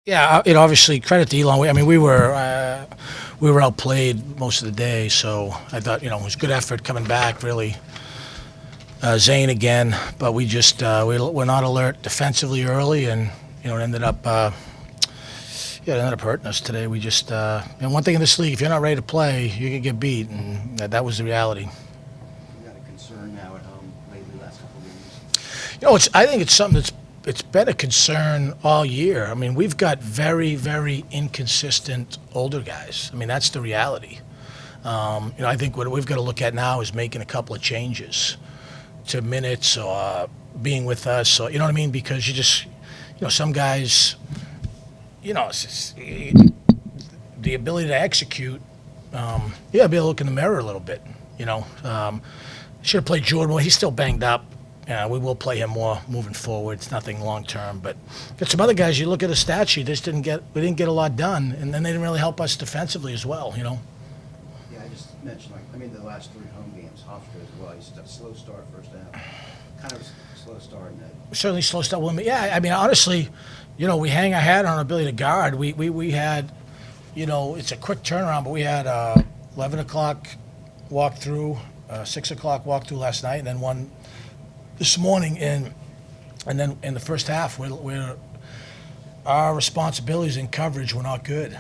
Yeah, obviously credit to Elon. I mean, we were outplayed most of the day, so I thought it was good effort coming back. Really, Zane again, but we just we're not alert defensively early, and it ended up it ended up hurting us today. We just and one thing in this league, if you're not ready to play, you can get beat, and that was the reality. You got a concern now at home lately, last couple of games? I think it's something it's been a concern all year. I mean, we've got very, very inconsistent older guys. I mean, that's the reality. I think what we've got to look at now is making a couple of changes to minutes or being with us. Or, you know what I mean? Because some guys, the ability to execute. You got to be able to look in the mirror a little bit. Should have played Jordan. Well, he's still banged up. We will play him more moving forward. It's nothing long term, but got some other guys. You look at the stat sheet; we didn't get a lot done, and then they didn't really help us defensively as well. Yeah, I just mentioned the last three home games, Hofstra as well. He's a slow start first half, kind of a slow start in that. Certainly slow start. Well, yeah, I mean, honestly, we hang our hat on our ability to guard. We had, it's a quick turnaround, but we had 11 o'clock walk through, 6 o'clock walk through last night, and then one this morning, and then in the first half, where our responsibilities in coverage were not good,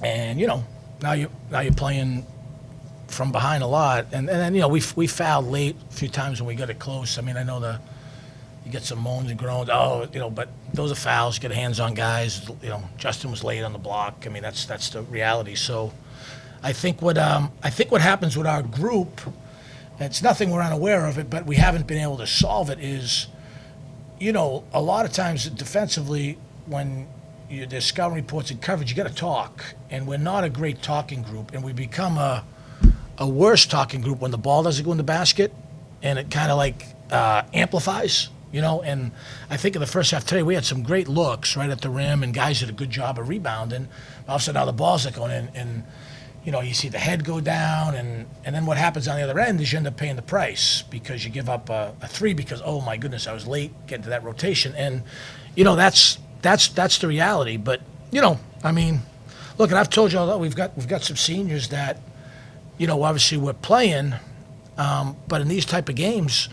and now you're playing from behind a lot, and then we fouled late a few times when we got it close. I mean, I know you get some moans and groans, but those are fouls. Get hands on guys. Justin was late on the block. I mean, that's the reality. So, I think what happens with our group. It's nothing we're unaware of it, but we haven't been able to solve it. Is, a lot of times defensively, when there's scouting reports and coverage, you got to talk, and we're not a great talking group, and we become a worse talking group when the ball doesn't go in the basket, and it kind of amplifies. And I think in the first half today we had some great looks right at the rim, and guys did a good job of rebounding. All of a sudden now the ball's not going in, and you see the head go down, and then what happens on the other end is you end up paying the price because you give up a three because, oh my goodness, I was late getting to that rotation, and that's the reality. But I mean, look, and I've told you all that we've got some seniors that obviously we're playing, but in these type of games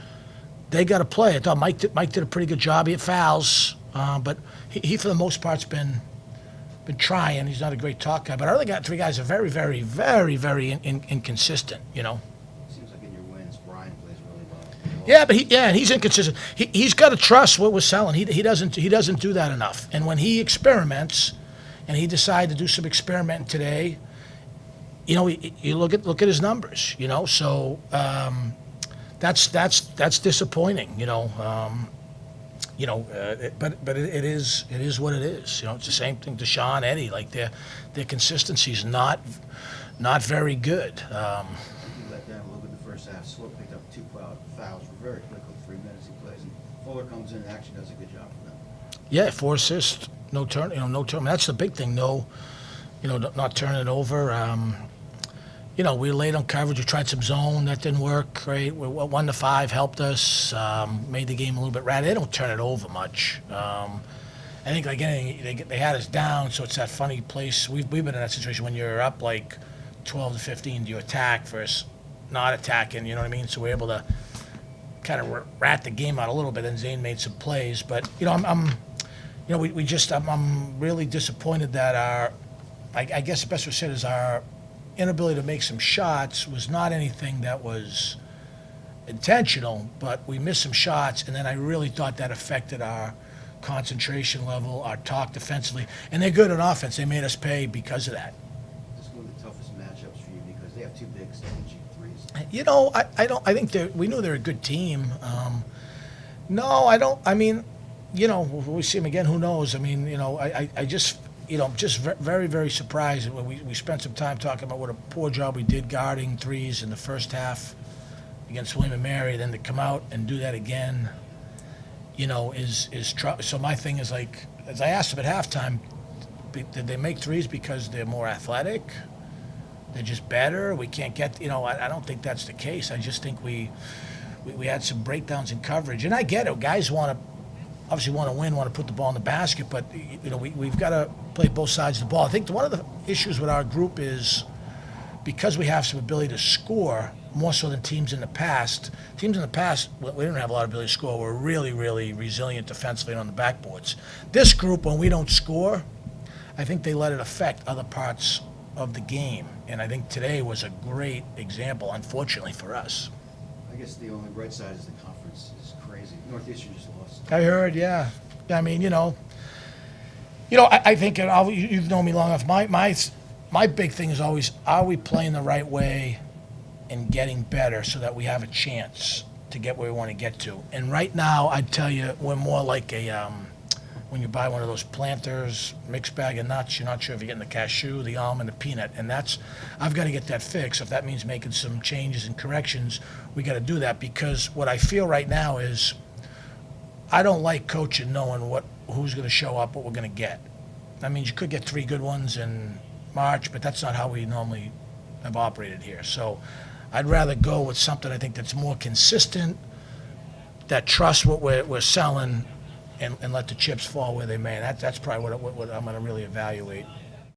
they got to play. I thought Mike did a pretty good job. He had fouls, but he for the most part's been trying. He's not a great talk guy, but our other three guys are very, very, very, very inconsistent. Seems like in your wins, Brian plays really well. Yeah, but and he's inconsistent. He's got to trust what we're selling. He doesn't do that enough. And when he experiments, and he decided to do some experimenting today, you look at his numbers. So that's disappointing. But it is what it is. It's the same thing. Deshaun, Eddie, their consistency is not very good. You let down a little bit in the first half. Swope picked up two fouls very quickly. 3 minutes he plays, and Fuller comes in and actually does a good job for them. Yeah, 4 assists, no turn. No turn. That's the big thing. Not turning it over. We were late on coverage. We tried some zone. That didn't work. Right, 1 to 5 helped us. Made the game a little bit ratty. They don't turn it over much. I think like anything, they had us down. So it's that funny place. We've been in that situation when you're up 12 to 15. Do you attack versus not attacking? You know what I mean? So we're able to kind of rat the game out a little bit. And Zane made some plays, but I'm really disappointed that I guess the best way to say it is our inability to make some shots was not anything that was intentional, but we missed some shots, and then I really thought that affected our concentration level, our talk defensively, and they're good on offense. They made us pay because of that. This is one of the toughest matchups for you because they have two big second-cheek threes. I think we knew they're a good team. No, I don't. I mean, will we see them again? Who knows? I mean, I just. Just very, very surprised. We spent some time talking about what a poor job we did guarding threes in the first half against William and Mary. Then to come out and do that again, is so my thing is as I asked them at halftime, did they make threes because they're more athletic? They're just better. We can't get. I don't think that's the case. I just think we had some breakdowns in coverage, and I get it. Guys want to obviously want to win, want to put the ball in the basket, but, you know, we've got to play both sides of the ball. I think one of the issues with our group is because we have some ability to score, more so than teams in the past, we didn't have a lot of ability to score. We're really, really resilient defensively on the backboards. This group, when we don't score, I think they let it affect other parts of the game. And I think today was a great example, unfortunately for us. I guess the only bright side is the conference is crazy. Northeastern just lost. I heard, yeah. I mean, I think, and you've known me long enough, my big thing is always, are we playing the right way and getting better so that we have a chance to get where we want to get to? And right now, I'd tell you, we're more like when you buy one of those Planters mixed bag of nuts, you're not sure if you're getting the cashew, the almond, the peanut, and I've got to get that fixed. If that means making some changes and corrections, we got to do that, because what I feel right now is I don't like coaching knowing who's going to show up, what we're going to get. That means you could get 3 good ones in March, but that's not how we normally have operated here. So I'd rather go with something I think that's more consistent, that trusts what we're selling, and let the chips fall where they may. That's probably what I'm going to really evaluate.